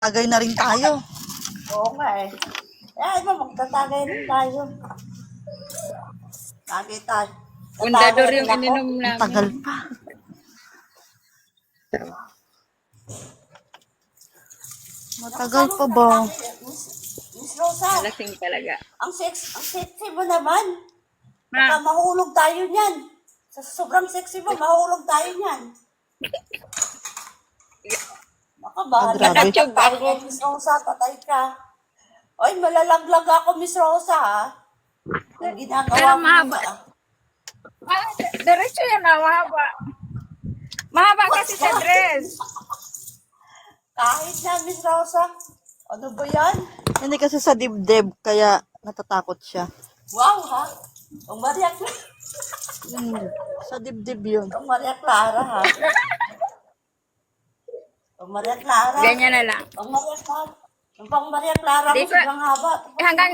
Tagay na rin tayo. Oo nga eh. Iba, magtatagay rin tayo. Tagay tayo. Undador yung ininom Ang tagal namin. pa. Matagal pa ba? Miss Rosa, Lasing talaga. ang sexy mo naman. Baka Ma, mahulog tayo niyan. Sa sobrang sexy mo, mahulog tayo niyan. Baka bahala. grabe. Nakatube Patay ako. ka, Miss Rosa, patay ka. Oy, malalaglag ako, Miss Rosa, ha? Ang ginagawa Pero mo mahaba. ba? Diretso yan na, mahaba. Mahaba kasi sa dress. Kahit na, Miss Rosa. Ano ba yan? Hindi kasi sa dibdib, kaya natatakot siya. Wow, ha? Ang Maria, Sa dibdib yun. ang Maria Clara, ha? Ang Maria Clara. Ganyan na lang. Ang Maria Clara. Ang pang Maria Clara mo, Di ko- sobrang haba. Hanggang,